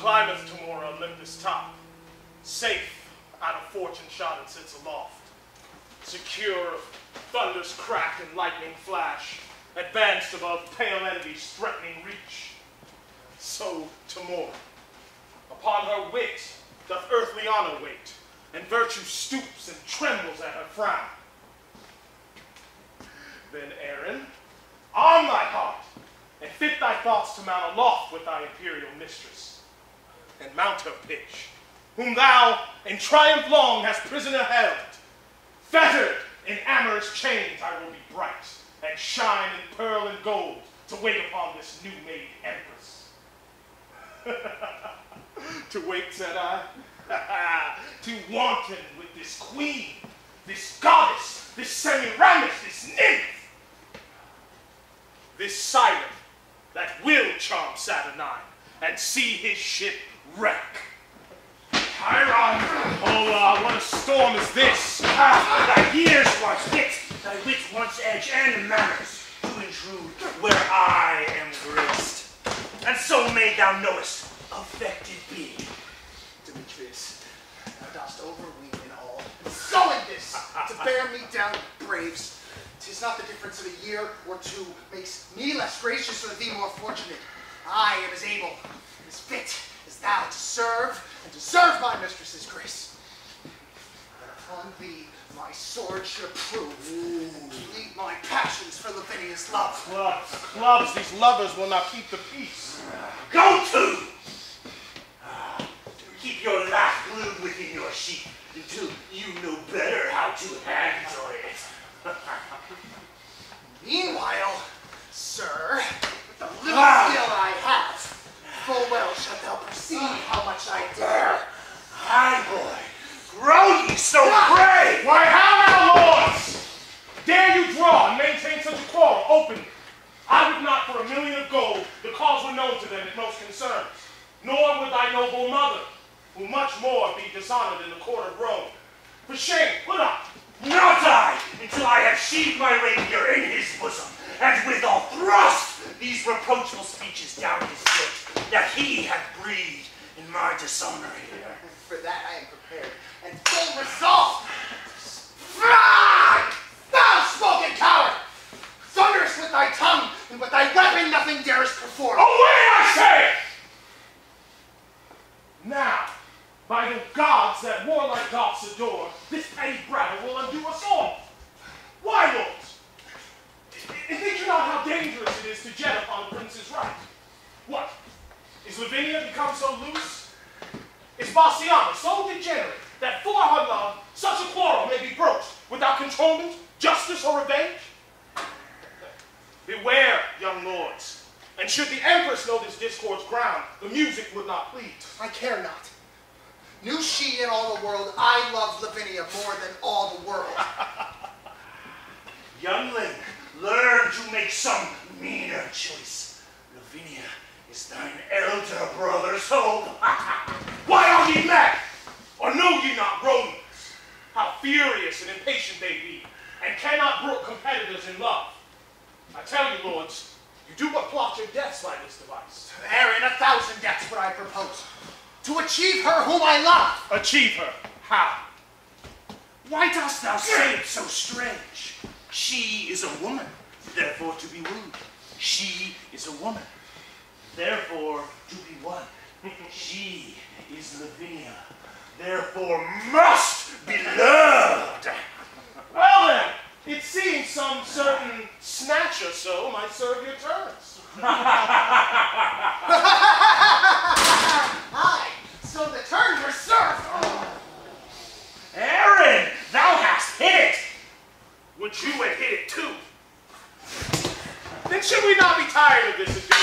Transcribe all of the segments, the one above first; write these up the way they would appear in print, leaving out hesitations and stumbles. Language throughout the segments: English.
climbeth to more Olympus top. Safe out of fortune shot it sits aloft. Secure of thunder's crack and lightning flash, advanced above pale enemies' threatening reach. So to more. Upon her wit doth earthly honor wait, and virtue stoops and trembles at her frown. Then, Aaron, arm thy heart, and fit thy thoughts to mount aloft with thy imperial mistress, and mount her pitch, whom thou in triumph long hast prisoner held. Fettered in amorous chains I will be bright, and shine in pearl and gold to wait upon this new-made empress. To wait, said I, to wanton with this queen, this goddess, this Semiramis, this nymph, this siren that will charm Saturnine and see his ship wreck. Chiron! Oh, what a storm is this! Thy years once wit, thy wit once edge and manners to intrude where I am graced. And so may thou knowest, affected be. Demetrius, thou dost overween in all, and so in this, to bear me down, braves. 'Tis not the difference of a year or two makes me less gracious or thee more fortunate. I am as able, as fit as thou to serve and deserve my mistress's grace. But upon thee my sword should prove, and plead my passions for Lavinia's love. Clubs, clubs, these lovers will not keep the peace. Go to! Keep your laugh glued within your sheath until you know better how to handle it. Meanwhile, sir, with the little skill I have, full well shalt thou perceive how much I dare. Aye, boy, grow ye so brave! Why, how now, lords? Dare you draw and maintain such a quarrel openly? I would not for $1,000,000 of gold the cause were known to them it most concerns, nor would thy noble mother, who much more be dishonored in the court of Rome. For shame, put up! Not I, until I have sheathed my rapier in his bosom, and withal thrust these reproachful speeches down his throat, that he hath breathed in my dishonor here. For that I am prepared, and full resolved. Fly! Foul-spoken coward! Thunderous with thy tongue, and with thy weapon nothing darest perform. Away, I say! Now, by the gods that warlike Goths adore, this petty brattle will undo us all. Why, lords? And think you not how dangerous it is to jet upon the prince's right? What? Is Lavinia become so loose? Is Bassiana so degenerate that for her love such a quarrel may be broached without controlment, justice, or revenge? Beware, young lords, and should the empress know this discord's ground, the music would not plead. I care not. Knew she in all the world, I love Lavinia more than all the world. Youngling, learn to make some meaner choice. Lavinia is thine elder brother's hope. Why are ye mad? Or know ye not Romans? How furious and impatient they be, and cannot brook competitors in love. I tell you, lords, you do but plot your deaths by this device. Aaron, 1,000 deaths would I propose. To achieve her whom I love. Achieve her? How? Why dost thou say it so strange? She is a woman, therefore to be wooed. She is a woman, therefore to be won. She is Lavinia, therefore must be loved. Well then, it seems some certain snatch or so might serve your turns. Aye, so the turn were served. Aaron, thou hast hit it. Would you had hit it too? Then should we not be tired of this ado?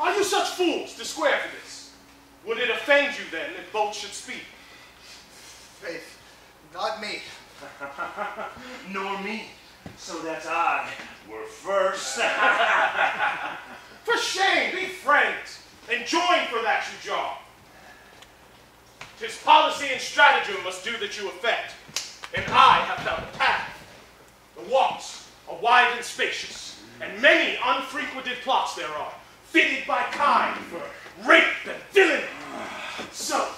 Are you such fools to square for this? Would it offend you then if both should speak? Faith, not me. Nor me, so that I were first. For shame, be friends, and join for that you jar. 'Tis policy and stratagem must do that you effect, and I have found the path. The walks are wide and spacious, and many unfrequented plots there are, fitted by kind for rape and villainy. So,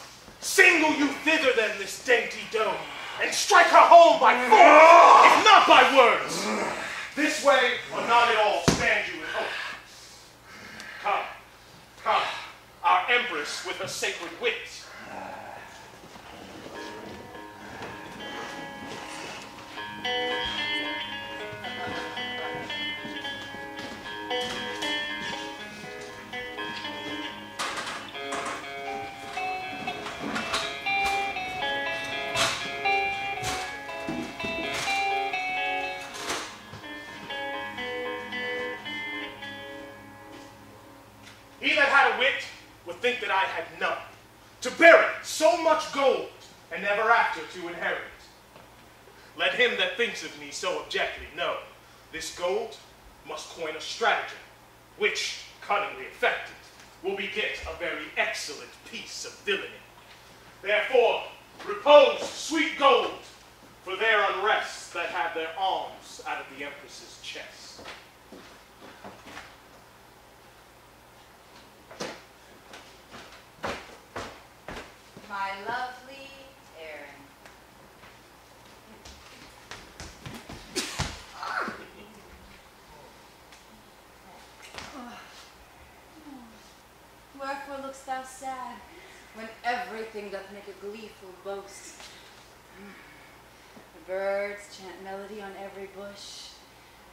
single you thither then this dainty doe, and strike her home by force, if not by words. This way, or not at all, stand you in hope. Come, come, our empress with her sacred wit. He that had a wit would think that I had none, to bury so much gold, and never after to inherit it. Let him that thinks of me so abjectly know, this gold must coin a stratagem, which, cunningly effected, will beget a very excellent piece of villainy. Therefore, repose, sweet gold, for their unrests that have their arms out of the empress's chest. My lovely Aaron. Wherefore look'st thou sad, when everything doth make a gleeful boast? The birds chant melody on every bush,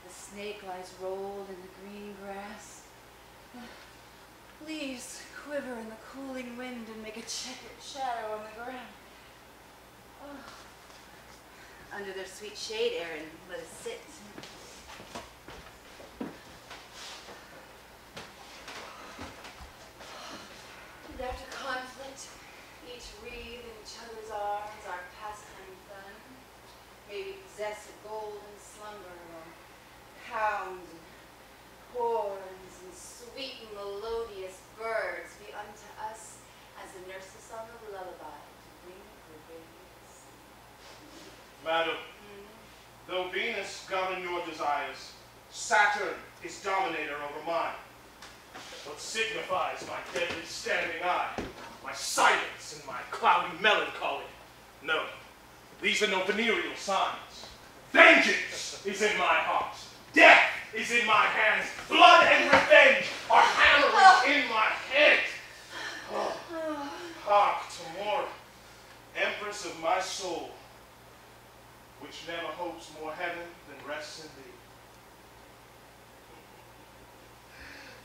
the snake lies rolled in the green grass. The leaves quiver in the cooling wind and make a checkered shadow on the ground. Oh. Under their sweet shade, Aaron, let us sit. And after conflict, each wreathe in each other's arms, our pastime fun. May we possess a golden slumber, or hounds and horns and sweet and melodious birds be unto us as the nurse's song of lullaby to bring her babies. Madam, though Venus govern your desires, Saturn is dominator over mine. What signifies my deadly standing eye, my silence and my cloudy melancholy? No, these are no venereal signs. Vengeance is in my heart. Death is in my hands. Blood and revenge are hammering in my head. Oh, hark tomorrow, empress of my soul, which never hopes more heaven than rests in thee.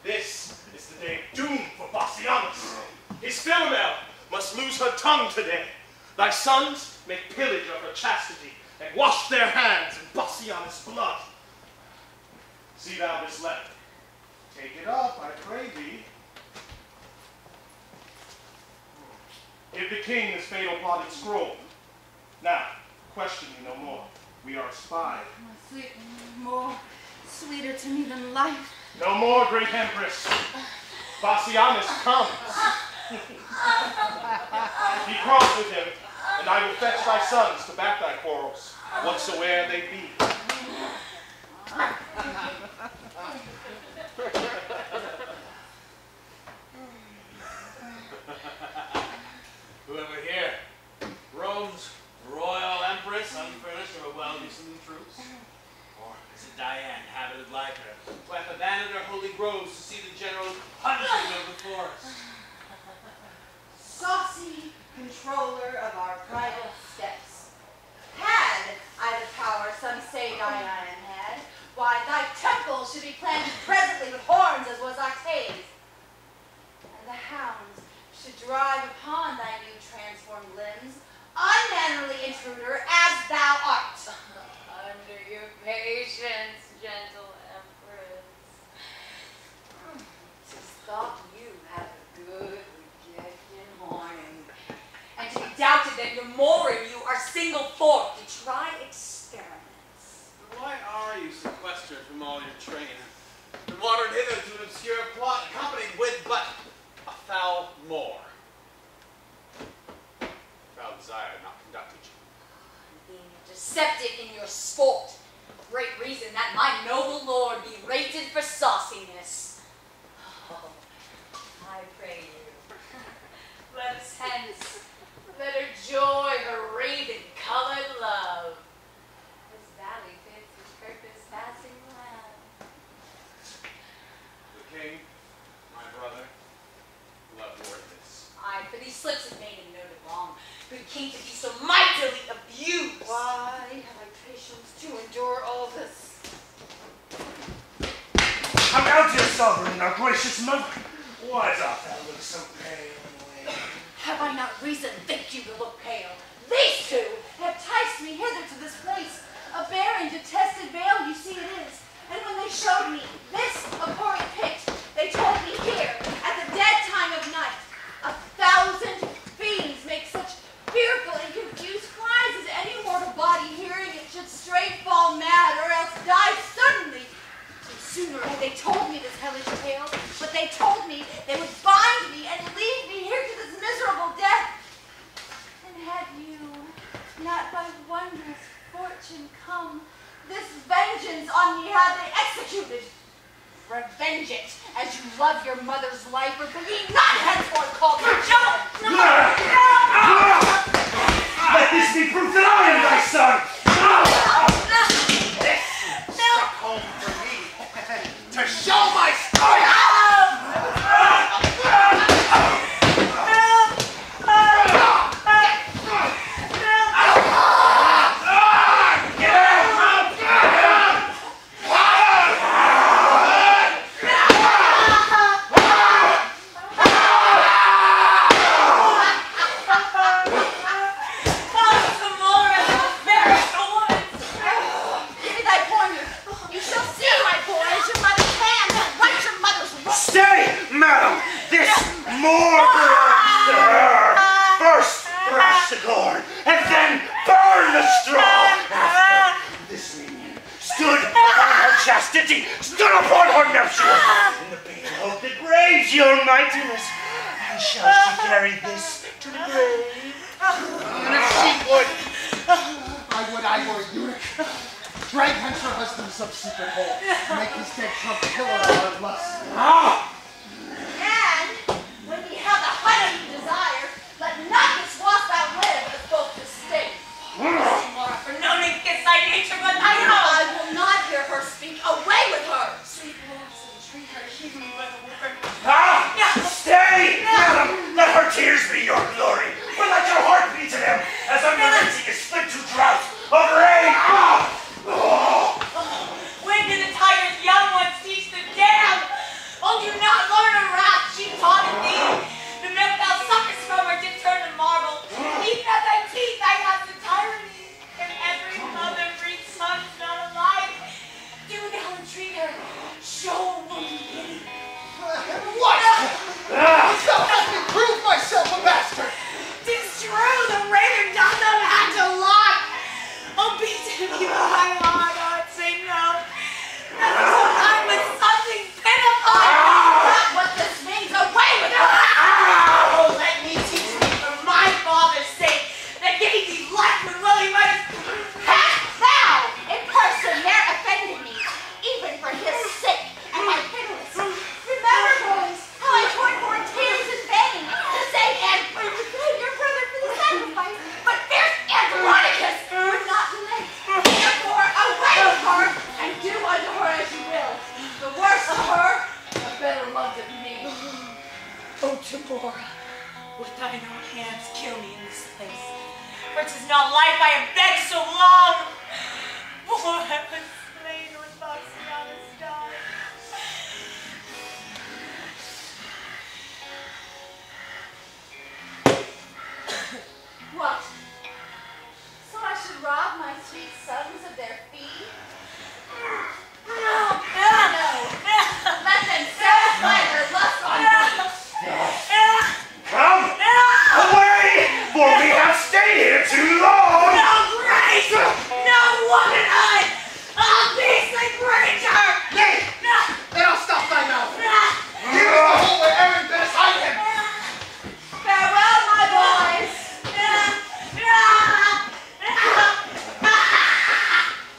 This is the day of doom for Bassianus. His Philomel must lose her tongue today. Thy sons make pillage of her chastity and wash their hands in Bassianus' blood. See thou this letter. Take it up, I pray thee. Give the king this fatal plotted scroll. Now, question me no more. We are spied. More sweeter to me than life. No more, great empress. Bassianus comes. Be cross with him, and I will fetch thy sons to back thy quarrels, whatsoe'er they be. Whoever here? Rome's royal empress, unfurnished or well-disciplined troops? Or is it Diane, habited like her, who hath abandoned her holy groves to see the general punishing of the forest? Saucy controller of our private steps. Had I the power, some say Diane had, why thy temple should be planted presently with horns as was Octave's. And the hounds should drive upon thy new transformed limbs, unmannerly intruder as thou art. Under your patience, gentle empress. 'Tis thought you have a good rejected horn, and to be doubted that your more in you are single forth to try experiments. Why are you sequestered from all your train, and wandered hither to an obscure plot, accompanied with but a foul more? Foul desire not conducted you. Being deceptive in your sport, great reason that my noble lord be rated for sauciness. Oh, I I pray you. Let us hence. Let her joy her raven-colored love. This valley fits its purpose passing well. The king, my brother, love ward this. Aye, for these slips have made him noted long. Good king to be so mightily abused. Why have I patience to endure all this? Come out, dear sovereign, our gracious mother. Why doth thou look so pale and wan? Have I not reason, think you, to look pale? These two have enticed me hither to this place. A barren, detested vale, you see it is. And when they showed me this abhorrent pit, they told me here, at the dead time of night, 1,000 fiends make such fearful and confused cries as any mortal body hearing it should straight fall mad or else die suddenly. No sooner had they told me this hellish tale, but they told me they would bind me and lead me here to this miserable death. And had you not by wondrous fortune come, this vengeance on me had they executed. Revenge it, as you love your mother's life, or be ye not henceforth called your children. Let this be proof that I am thy son! This struck home for me to show my story. More belongs to her. First thrash the corn, and then burn the straw. After this minion stood upon her chastity, stood upon her nuptials, in the pain hope that braves your mightiness. And shall she carry this to the grave? And if she would, I were a eunuch. Drag hence her husband's subsequent hole, and make his dead trump pillow of our lust. And when ye have the height of your desire, let not this wasp outlive as both the state. More for no need kiss thy nature, but I will not hear her speak. Away with her! Sweet lords, entreat her, heed me by the word. Stay, madam! Let her tears be your glory, or let your heart be to them, as unrelenting is flint to drought of rain. When do the tiger's young ones teach the dam? Oh, do not learn her wrath, she taught in thee. The milk thou suckest from her did turn to marble. Even at thy teeth I have the tyranny. And every mother breeds sons not alike. Do thou entreat her, show woman pity. What? Thou hast me prove myself a bastard. 'Tis true, the raven doth not have to lie. Oh, be to me my Lord, oh, say no. I'm with something pitiful. Not what this means, away with her. Oh, let me teach thee for my father's sake that gave thee life when Willie might have. Hast thou in person ne'er offended me, even for his sake and my pitiless? Remember, boys, how I poured forth tears in vain to save and betray your brother for the sacrifice, but fierce Andronicus would not relent. Therefore, away with her, and do unto her as you will. The worse of her, the better loved of me. O Tamora, would thine own hands kill me in this place? For 'tis not life I have begged so long. For I was slain when Foxianus died. What? So I should rob my sweet sons of their fee? No. Let them satisfy their lust on me. Come away, for we have stayed here too long. No grace, no womanhood, a beastly creature. Nay, then I'll stop thy mouth. Here is the hole where Aaron best hide him. Farewell, my boys.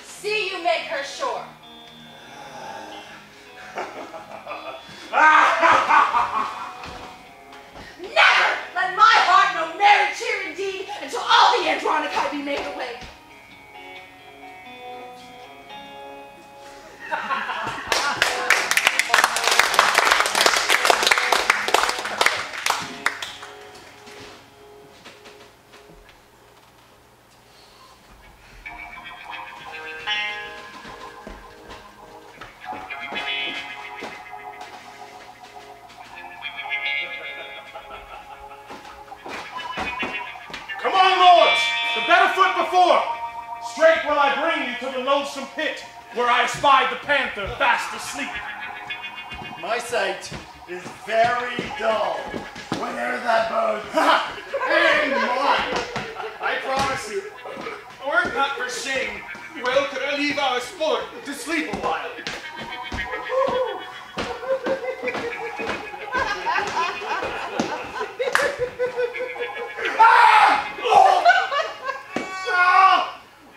See you make her sure. Andronicus be made away. Come on, lords! The better foot before! Straight will I bring you to the loathsome pit, where I espied the panther fast asleep. My sight is very dull. Whenever that bodes. And mine! I promise you, were it not for shame, well could I leave our sport to sleep a while.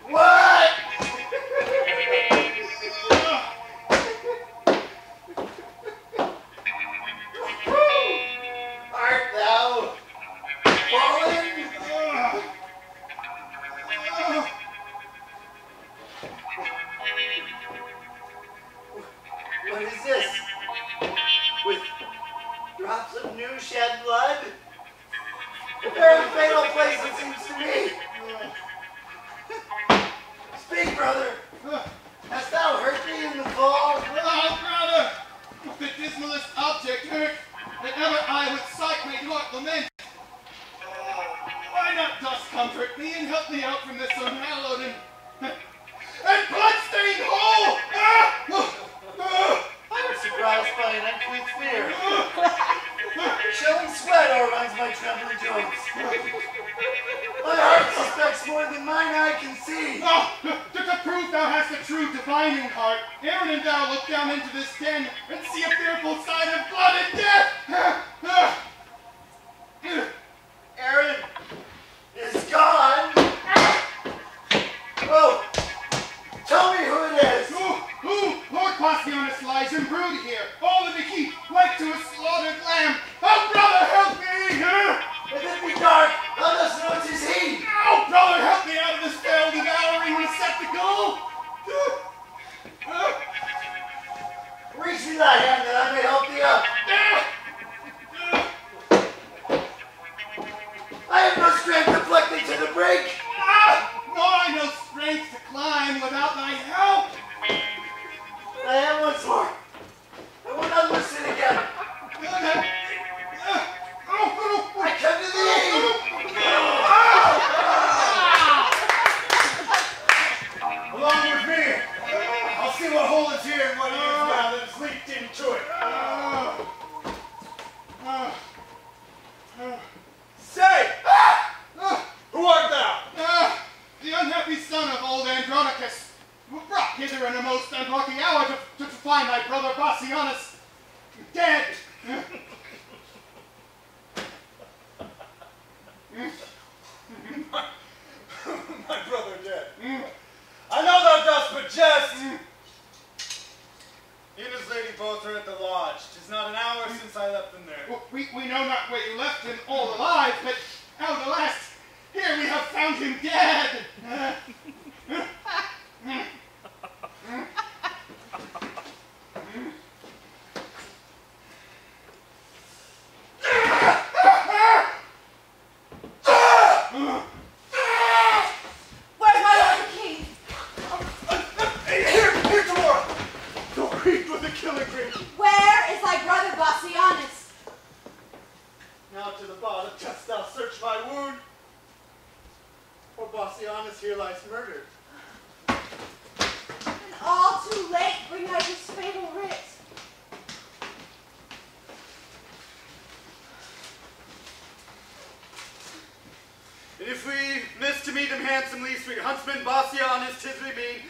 What? Art thou fallen? What is this? With drops of new shed blood? A very fatal place, it seems to me. Speak, brother. Hast thou hurt thee in the fall? Oh, brother! The dismalest object hurt that ever I with sight may not lament. Why not thus comfort me and help me out from this unhallowed and blood-stained hole? I was surprised by an uncouth fear. Chilling sweat overruns my trembling joints. My heart suspects more than mine eye can see. To prove thou hast a true divining heart, Aaron and thou look down into this den and see a fearful sign of blood and death. Aaron is gone. Oh, tell me who it is. Lord Passianus lies in brood here, all in a heap, like to a slaughtered lamb. Oh, brother, help me! If it be dark, thou dost know 'tis he. Oh, brother, help me out of this fell devouring receptacle! Reach me thy hand that I may help thee up. I have no strength to pluck thee to the brink. Nor I no strength to climb without thy help. I am once more. I will not listen again. I come to thee. Along with me. I'll see what hole is here and what it is now that has leaked into it. Say! Who art thou? The unhappy son of old Andronicus, brought hither in a most unlucky hour to find thy brother Bassianus dead. My brother dead. I know thou dost but jest. He and his lady both are at the lodge. 'Tis not an hour since I left them there. We know not where you left him all alive, but at the last, here we have found him dead. Where's my lord the king? Here, Tamora! The creek with the killing green. Where is thy brother Bassianus? Now to the bottom dost thou search my wound? For Bassianus here lies murdered. And all too late bring I this fatal writ. And if we miss to meet him handsomely, sweet huntsman Bassianus, 'tis we mean,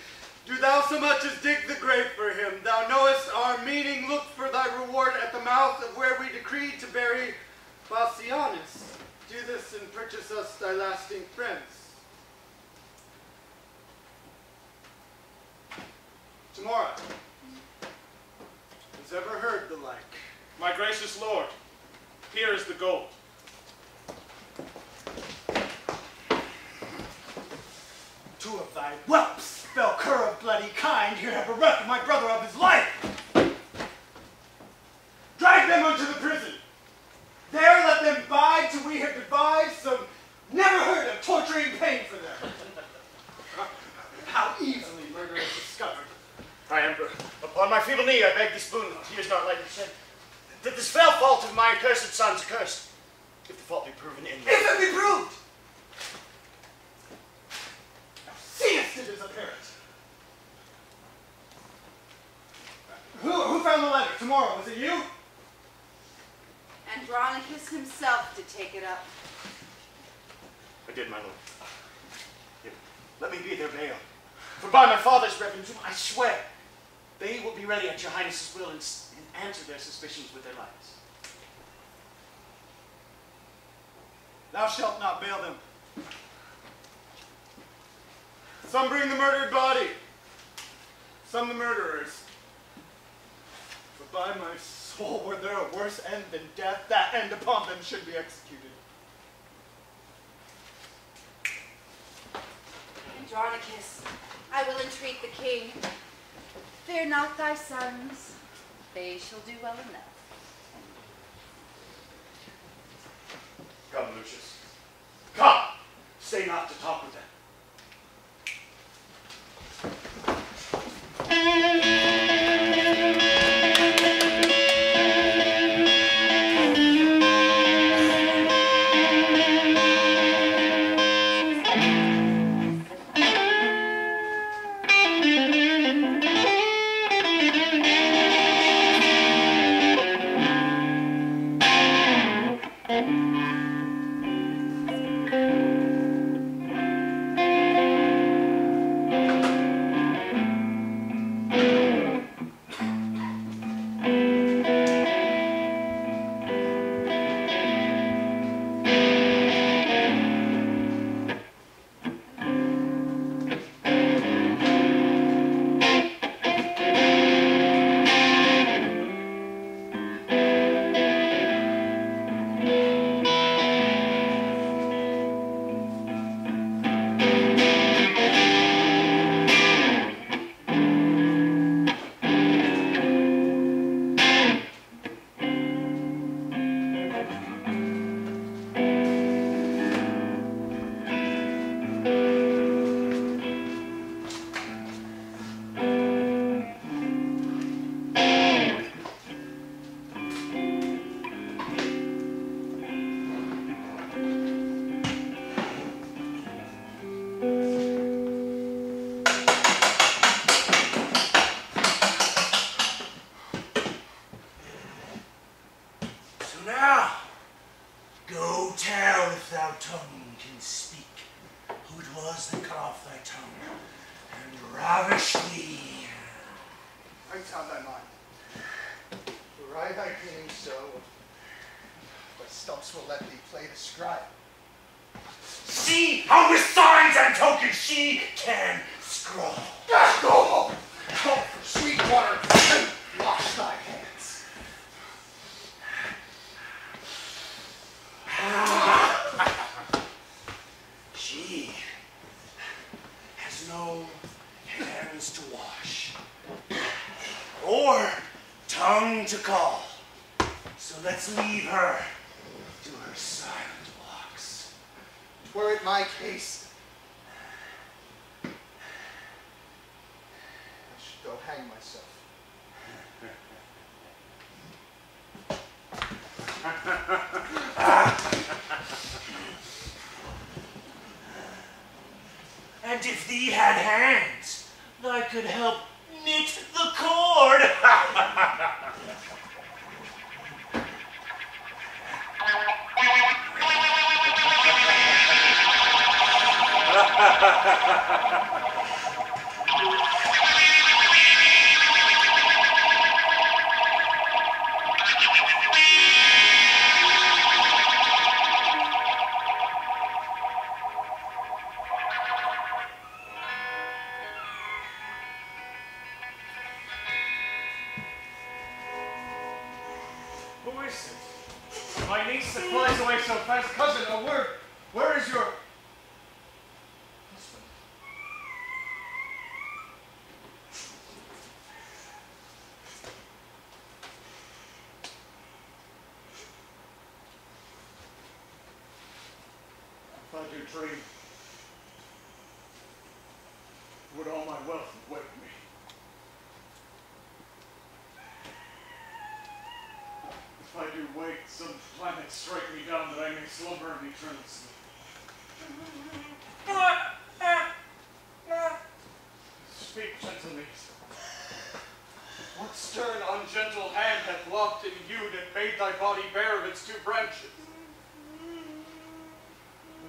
do thou so much as dig the grave for him. Thou knowest our meaning. Look for thy reward at the mouth of where we decreed to bury Bassianus. Do this and purchase us thy lasting friends. Tamora, has ever heard the like? My gracious lord, here is the gold. Two of thy whelps, fell cur of bloody kind, here have bereft my brother of his life. Drag them unto the prison. There let them bide till we have devised some never heard of torturing pain for them. How easily murder is discovered. I, Emperor, upon my feeble knee, I beg this boon, tears not lightly shed, that this fell fault of my accursed son's accursed, if the fault be proven in me. If it be proved! Thou seest it is apparent. Who found the letter? Tomorrow, was it you? Andronicus himself did take it up. I did, my lord. Here, let me be their bail. For by my father's reverend tomb, I swear, they will be ready at your highness's will and answer their suspicions with their lives. Thou shalt not bail them. Some bring the murdered body, some the murderers. But by my soul, were there a worse end than death, that end upon them should be executed. Andronicus, I will entreat the king. Fear not thy sons. They shall do well enough. Come, Lucius. Come! Stay not to talk with them. And if thee had hands, thou could help knit the cord. Who is it? My niece that flies away so fast. Cousin, a word. Where is your husband? If I do dream, would all my wealth wake me? If I do wake, some planet strike me down that I may slumber in eternal sleep. Speak, gentle niece. What stern, ungentle hand hath locked and hewed and made thy body bare of its two branches?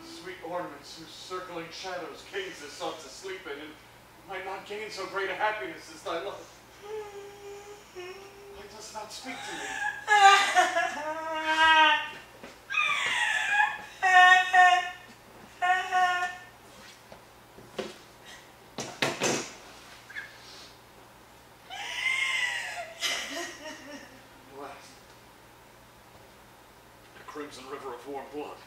The sweet ornaments whose circling shadows kings have sought to sleep in, and might not gain so great a happiness as thy love. Why dost not speak to me? Crimson river of warm blood,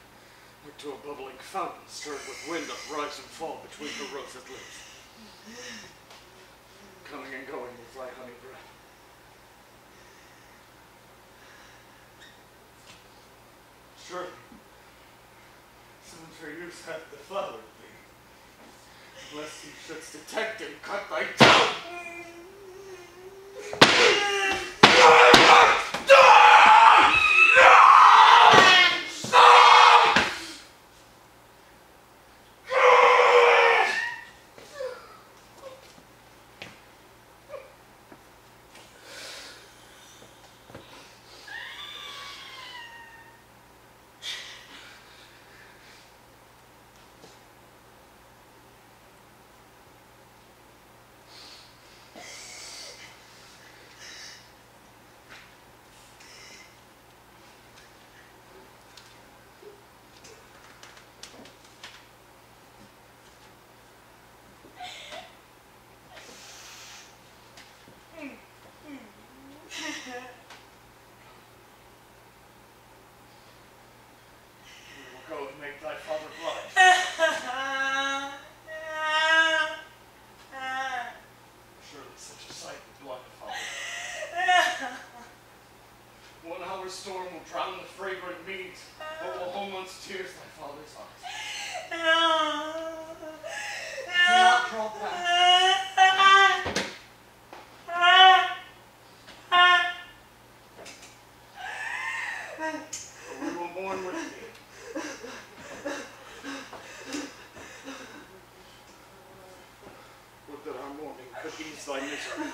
like to a bubbling fountain stirred with wind doth rise and fall between her rosed lips, coming and going with thy honey breath. Surely, some fair use hath deflowered thee, lest he shouldst detect and cut thy tongue. Go and make thy father blind. Surely such a sight would blind a father. 1 hour's storm will drown the fragrant mead, but will hold one's tears thy father's eyes. Do not crawl back. For we will mourn with thee. Would that our mourning could ease thy misery.